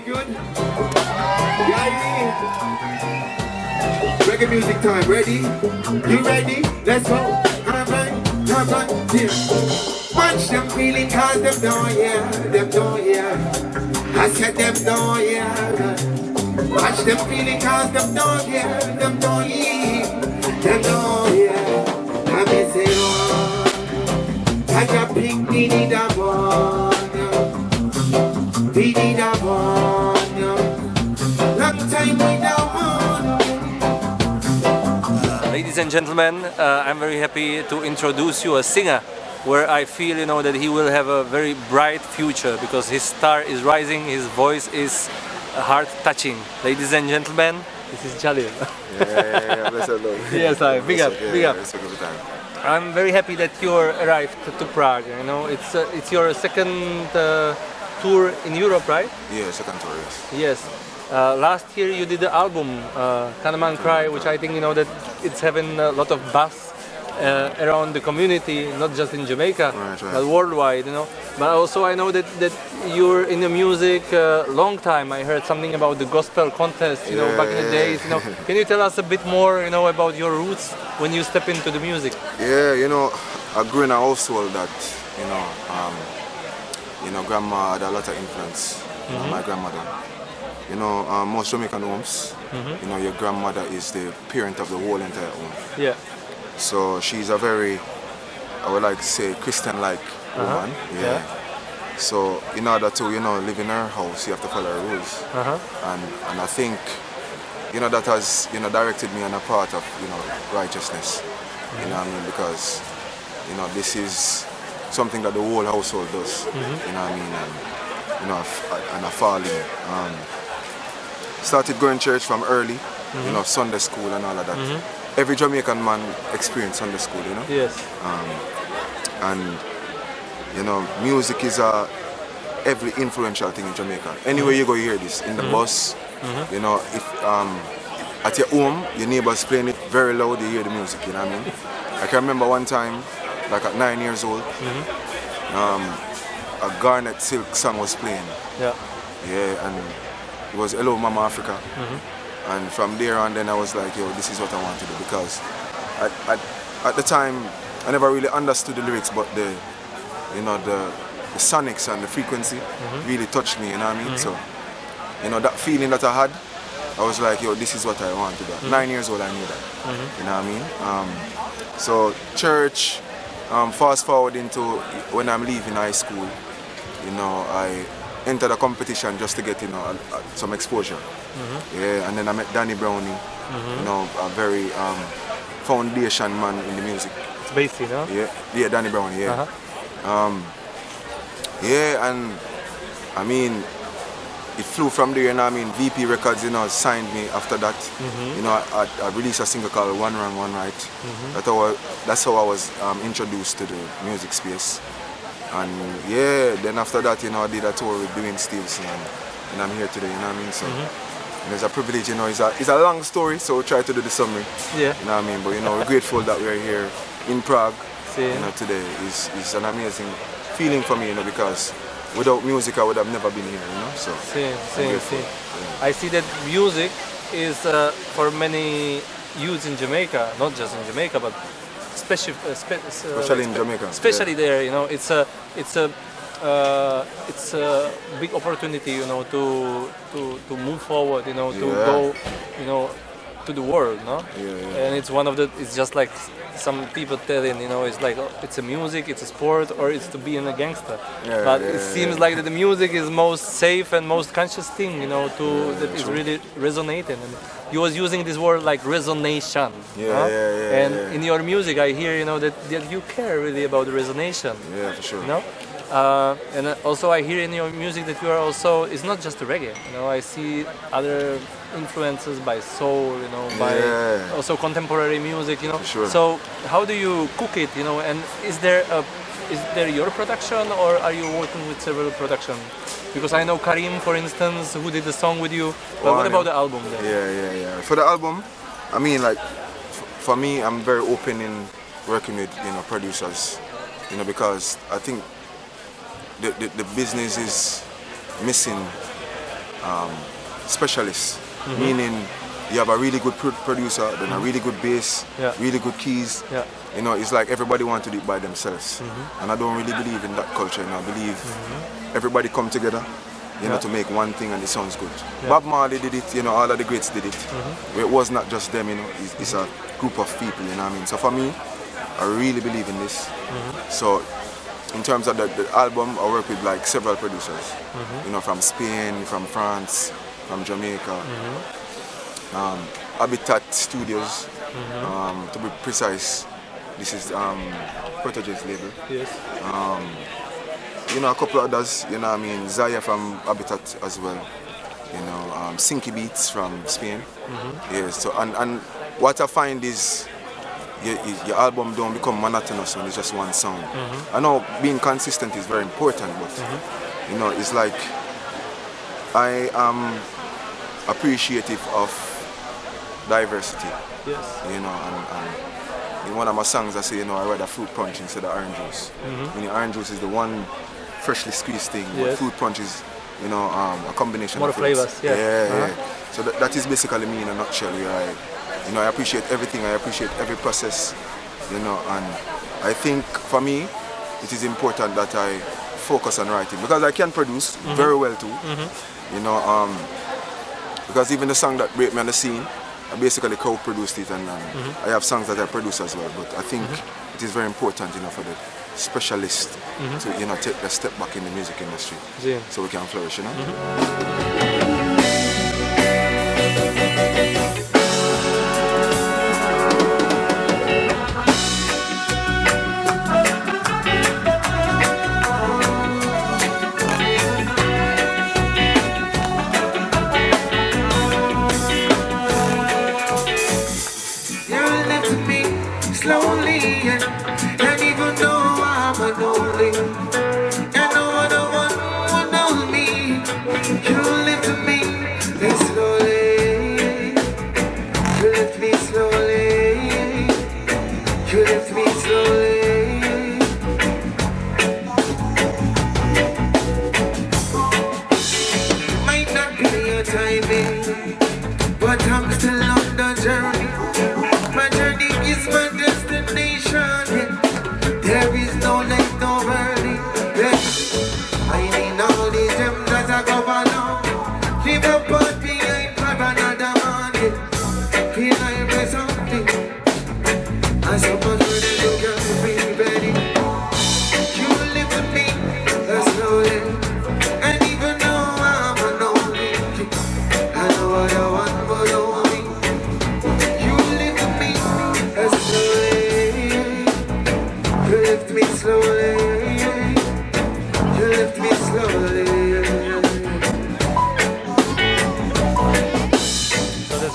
Good? Yeah. Reggae music time. Ready? You ready? Let's go. Come on, yeah. Watch them feeling cause them don't hear. I said them don't hear. Watch them feeling cause them don't hear. Them don't hear. I may say, oh, I got pink, we need a one. We need a one. Long time without one. Ladies and gentlemen, I'm very happy to introduce you a singer where I feel, you know, that he will have a very bright future because his star is rising, his voice is heart-touching. Ladies and gentlemen, this is Jah Lil. Yeah, bless the Lord. Yes, big up. It's a good time. I'm very happy that you arrived to Prague. You know, it's your second tour in Europe, right? Yeah, second tour, yes. Yes. Last year you did the album Can't Cry, which I think, you know, that it's having a lot of buzz around the community, not just in Jamaica, right. but worldwide, you know. But also I know that you're in the music long time. I heard something about the gospel contest, you know, back in the days. You know, can you tell us a bit more, you know, about your roots when you step into the music? Yeah, you know, I grew in a household that, grandma had a lot of influence. My grandmother. You know, most Jamaican homes, you know, your grandmother is the parent of the whole entire home. Yeah. So she's a very, I would like to say, Christian-like woman. Yeah. So in order to, you know, live in her house, you have to follow her rules. And I think, you know, that has, you know, directed me on a path of, you know, righteousness. You know what I mean? Because, you know, this is something that the whole household does. You know what I mean? And, you know, and I fall in. Started going to church from early, you know, Sunday school and all of that. Every Jamaican man experienced Sunday school, you know? Yes. And, you know, music is every influential thing in Jamaica. Anywhere you go, you hear this. In the bus, you know, if at your home, your neighbors playing it very loud, you hear the music, you know what I mean? I can remember one time, like at 9 years old, a Garnet Silk song was playing. Yeah. Yeah, and it was Hello Mama Africa. And from there on, then I was like, yo, this is what I want to do, because at the time I never really understood the lyrics, but the sonics and the frequency really touched me, you know what I mean? So, you know, that feeling that I had, I was like, yo, this is what I want to do. 9 years old, I knew that, you know what I mean? So church, fast forward into when I'm leaving high school, you know, I entered a competition just to get, you know, some exposure. Yeah, and then I met Danny Brownie, you know, a very foundation man in the music. It's basically, no? Yeah, Danny Brownie, yeah. Yeah, and I mean, it flew from there, you know, I mean, VP Records, you know, signed me after that. You know, I released a single called One Wrong, One Right. That's how I was introduced to the music space. And yeah, then after that, you know, I did a tour with Dwayne Stevenson, and I'm here today, you know what I mean? So it's a privilege, you know, it's a long story, so we'll try to do the summary. Yeah. You know what I mean? But you know, we're grateful that we're here in Prague, you know, today. It's an amazing feeling for me, you know, because without music I would have never been here, you know? So same. Yeah. I see that music is for many youths in Jamaica, not just in Jamaica, but especially in Jamaica. Especially there, you know, it's a big opportunity, you know, to move forward, you know, to go, you know, to the world, no? And it's one of the, it's just like some people telling, you know, it's like, oh, it's a music, it's a sport, or it's to be a gangster. But it seems like that the music is most safe and most conscious thing, you know, that is really resonating. And you was using this word like resonation. And in your music, I hear, you know, that you care really about the resonation. Yeah, for sure. You know? And also I hear in your music that you are also, it's not just the reggae, you know, I see other influences by soul, you know, by also contemporary music, you know. Sure. So how do you cook it, you know, and is there your production, or are you working with several productions? Because I know Karim, for instance, who did the song with you, but what about the album then? Yeah. For the album, I mean, like, for me, I'm very open in working with, you know, producers, you know, because I think the business is missing specialists, meaning you have a really good producer, then a really good bass, really good keys. Yeah. You know, it's like everybody wants to do it by themselves. And I don't really believe in that culture. You know, I believe everybody come together, you know, to make one thing and it sounds good. Bob Marley did it, you know, all of the greats did it. It was not just them, you know, it's a group of people, you know what I mean? So for me, I really believe in this. So in terms of the album, I work with like several producers, you know, from Spain, from France, from Jamaica. Habitat Studios, to be precise. This is Protoge's label. Yes. You know, a couple of others, you know what I mean, Zaya from Habitat as well. You know, Sinky Beats from Spain. Yes, so and what I find is your album don't become monotonous when it's just one sound. I know being consistent is very important, but you know, it's like I am appreciative of diversity. Yes. You know, and in one of my songs I say, you know, I rather fruit punch instead of orange juice. Meaning orange juice is the one freshly squeezed thing, but fruit punch is, you know, a combination more of flavors. Yeah. So that is basically me in a nutshell. Where you know, I appreciate everything. I appreciate every process. You know, and I think for me, it is important that I focus on writing because I can produce very well too. You know, because even the song that break me on the scene, I basically co-produced it, and I have songs that I produce as well. But I think it is very important, you know, for the specialist to, you know, take a step back in the music industry, so we can flourish, you know.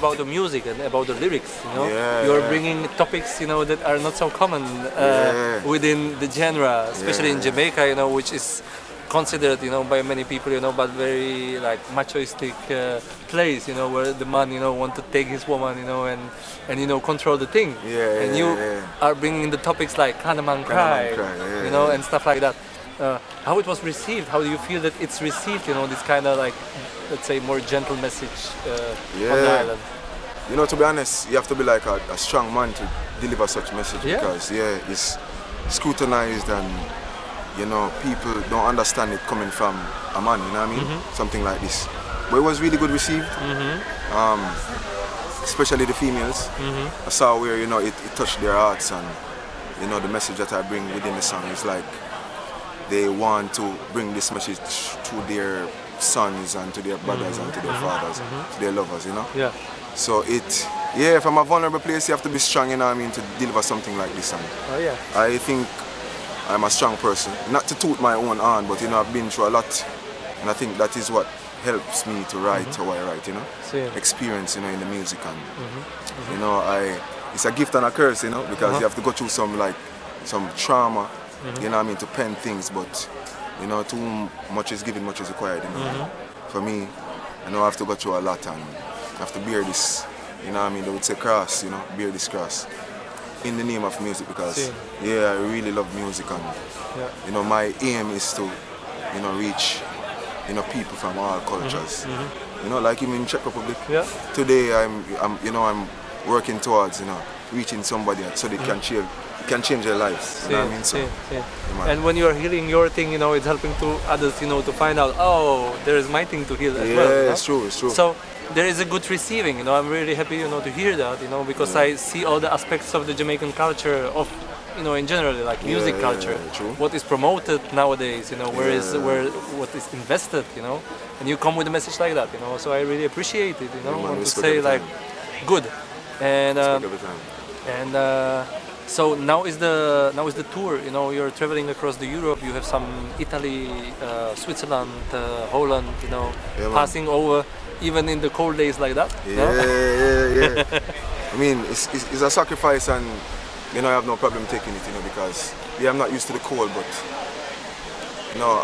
About the music and about the lyrics, you know, you're bringing topics, you know, that are not so common within the genre, especially in Jamaica, you know, which is considered, you know, by many people, you know, but very like machoistic place, you know, where the man, you know, want to take his woman, you know, and you know, control the thing. And you are bringing the topics like Kahneman Cry, you know, and stuff like that. How it was received? How do you feel that it's received? You know, this kind of like, let's say, more gentle message on the island. You know, to be honest, you have to be like a strong man to deliver such message because it's scrutinized and you know people don't understand it coming from a man. You know what I mean? Something like this, but it was really good received. Especially the females. I saw where you know it touched their hearts, and you know the message that I bring within the song is like they want to bring this message to their sons and to their brothers and to their fathers, to their lovers, you know? So from a vulnerable place you have to be strong, you know what I mean, to deliver something like this. And I think I'm a strong person. Not to toot my own horn, but you know, I've been through a lot. And I think that is what helps me to write how I write, you know? Experience, you know, in the music. And, you know, it's a gift and a curse, you know, because you have to go through some trauma, you know what I mean, to pen things, but you know, too much is given, much is required, you know. For me, I know I have to go through a lot and I have to bear this, you know what I mean, they would say cross, you know, bear this cross in the name of music because, I really love music and, you know, my aim is to, you know, reach you know, people from all cultures. You know, like even in Czech Republic. Yeah. Today I'm working towards, you know, reaching somebody so they can change their lives. You know what I mean? So, and when you're healing your thing, you know, it's helping to others, you know, to find out, oh, there is my thing to heal as well. Yeah, it's true, it's true. So there is a good receiving, you know. I'm really happy, you know, to hear that, you know, because I see all the aspects of the Jamaican culture of, you know, in general, like music culture, what is promoted nowadays, you know, what is invested, you know, and you come with a message like that, you know. So I really appreciate it, you know. I want to say like, good, and so now is the tour, you know. You're traveling across the Europe. You have some Italy, Switzerland, Holland, you know, passing over even in the cold days like that. Yeah. I mean, it's a sacrifice, and you know, I have no problem taking it, you know, because I'm not used to the cold, but you know,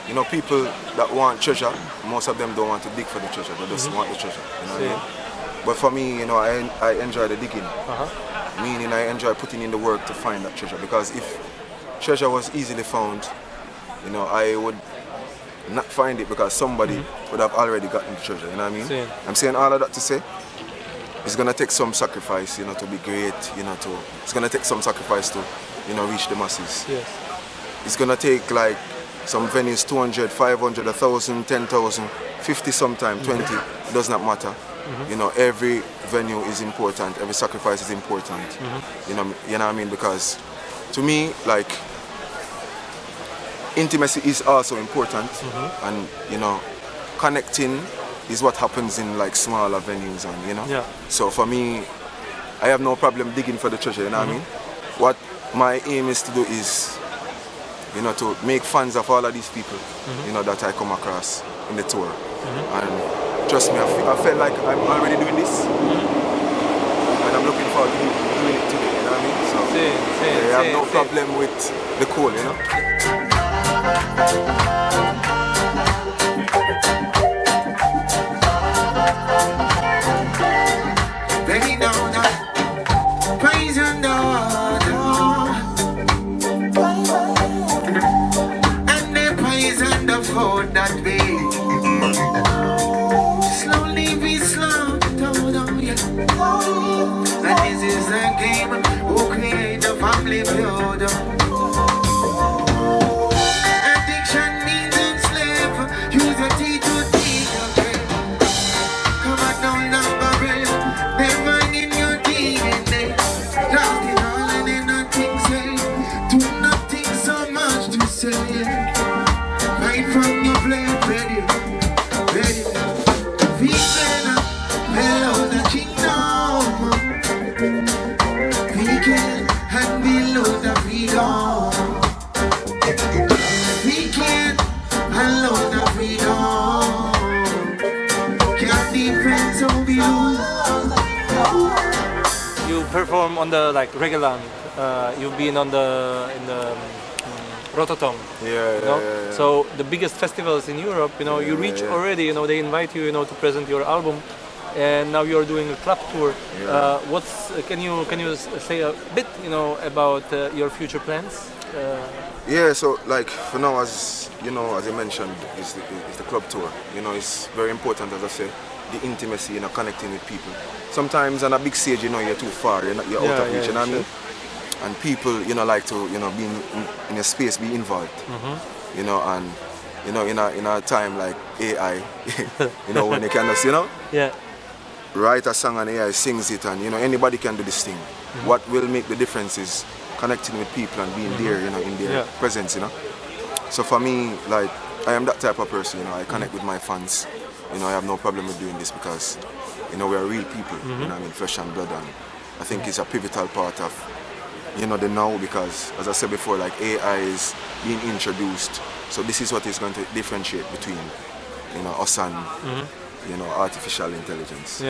you know, people that want treasure, most of them don't want to dig for the treasure. They just want the treasure. You know what I mean? But for me, you know, I enjoy the digging. Meaning I enjoy putting in the work to find that treasure, because if treasure was easily found, you know, I would not find it because somebody would have already gotten the treasure, you know what I mean? I'm saying all of that to say it's gonna take some sacrifice, you know, to be great, you know, it's gonna take some sacrifice to, you know, reach the masses. Yes. It's gonna take like some venues 200, 500, 1,000, 10,000, 50 sometime, 20, it does not matter. You know, every venue is important, every sacrifice is important. You know what I mean? Because to me, like, intimacy is also important, and you know, connecting is what happens in like smaller venues, and you know. So for me, I have no problem digging for the treasure. You know what I mean? What my aim is to do is, you know, to make fans of all of these people, you know, that I come across in the tour, and. Trust me, I felt like I'm already doing this, and I'm looking forward to doing it today, you know what I mean? So I have no problem with the cold, you know? Baby, no, praise and the praise and the food that we and this is the game who create the family feud. Addiction means enslave. Use a tea to teach your brain. Come on, don't number brain. Never in your DNA. Lost it all and then nothing say. Do nothing so much to say. Right from your blade, ready. Hello, the kingdom. We can and below the freedom. We can and love the freedom. Can't defend so we lose. You perform on the like reggae land. You've been on in the Rototom. Yeah. So the biggest festivals in Europe, you know, you reach already. You know, they invite you, you know, to present your album. And now you're doing a club tour. Can you say a bit, you know, about your future plans? Yeah, so like for now, as you know, as I mentioned, is the club tour. You know, it's very important, as I say, the intimacy, you know, connecting with people. Sometimes on a big stage, you know, you're too far, you're out of reach, you know what I mean? And people, you know, like to, you know, be in a space, be involved. You know, and you know, in a time like AI, you know, when they can just, you know. Write a song and AI sings it, and you know, anybody can do this thing. What will make the difference is connecting with people and being there, you know, in their presence, you know. So for me, like, I am that type of person, you know. I connect with my fans, you know. I have no problem with doing this because, you know, we are real people, you know, I mean, flesh and blood, and I think it's a pivotal part of, you know, the now, because as I said before, like, AI is being introduced, so this is what is going to differentiate between, you know, us and you know, artificial intelligence.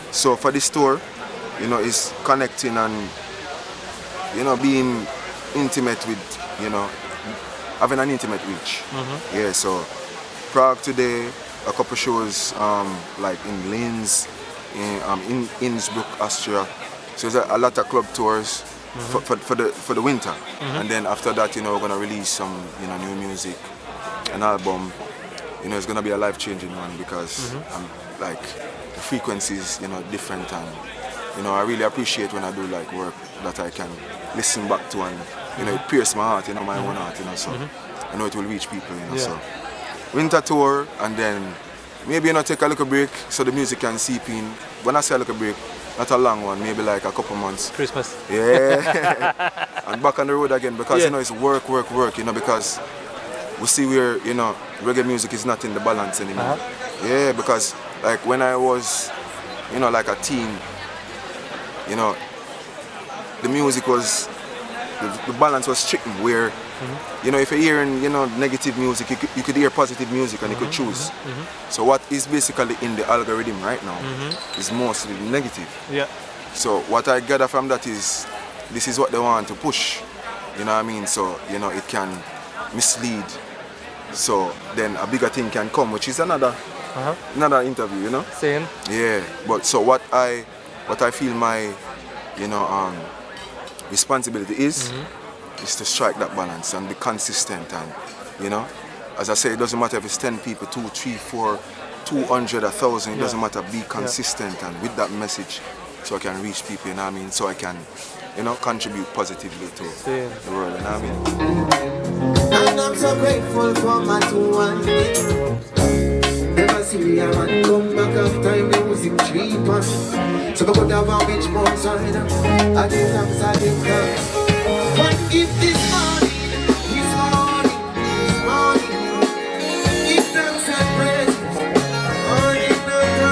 So for this tour, you know, it's connecting and, you know, being intimate with, you know, having an intimate reach. Yeah, so Prague today, a couple shows like in Linz, in Innsbruck, Austria. So there's a lot of club tours for the winter. And then after that, you know, we're gonna release some, you know, new music. an album, you know, it's gonna be a life-changing one because I'm like the frequencies, you know, different, and you know, I really appreciate when I do like work that I can listen back to, and you know, it pierces my heart, you know, my own heart, you know, so I know it will reach people, you know. So winter tour, and then maybe, you know, take a little break so the music can seep in. When I say a little break, not a long one, maybe like a couple months. Christmas. Yeah. And back on the road again because, you know, it's work, you know, because we see where, you know, reggae music is not in the balance anymore. Yeah, because like when I was, you know, like a teen, you know, the music was, the balance was stricken where, you know, if you're hearing, you know, negative music, you could hear positive music and you could choose. So what is basically in the algorithm right now is mostly negative. Yeah. So what I gather from that is, this is what they want to push, you know what I mean? So, you know, it can mislead. So then a bigger thing can come, which is another interview, you know? Same. Yeah, but so what I feel my, you know, responsibility is to strike that balance and be consistent, and, you know, as I say, it doesn't matter if it's 10 people, 2, 3, 4, 200, 1,000, it doesn't matter, be consistent and with that message so I can reach people, you know what I mean? So I can, you know, contribute positively to the world, you know what I mean? And I'm so grateful for my 2-1. Never see a man come back after music cheaper. So go down a bitch more side. I did have dance. One gift this morning, this morning. Give thanks and praises. Morning, not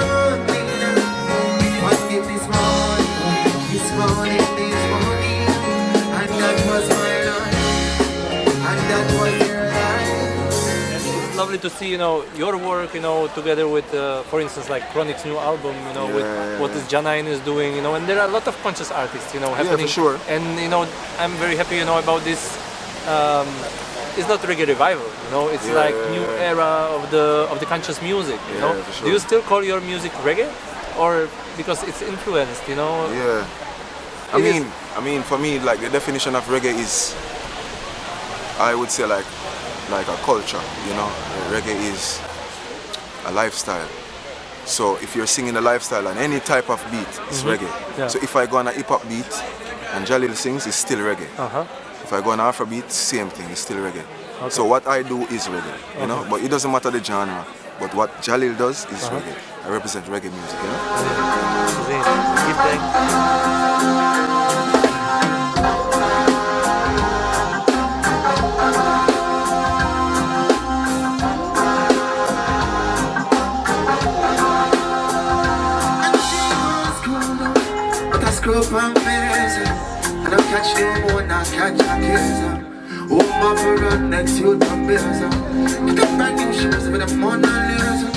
morning. One gift this morning, and that was my life, and that was your life. It's lovely to see, you know, your work, you know, together with, for instance, like Chronic's new album, you know, with what this Jah Lil is doing, you know, and there are a lot of conscious artists, you know, happening. Yeah, for sure. And, you know, I'm very happy, you know, about this. It's not reggae revival, you know, it's like new era of the conscious music, you know. For sure. Do you still call your music reggae, or because it's influenced, you know? Yeah. I mean, for me, like the definition of reggae is, I would say like a culture, you know. Reggae is a lifestyle. So if you're singing a lifestyle on any type of beat, it's reggae. Yeah. So if I go on a hip hop beat and Jah Lil sings, it's still reggae. If I go on Afro beat, same thing, it's still reggae. So what I do is reggae, you know. But it doesn't matter the genre. But what Jah Lil does is reggae. I represent reggae music, you know. Give thanks. Scrub and face, and I catch no more, not catch a case. Oh, my for run next you to bears. Get up brand new shoes with a Mona Lisa.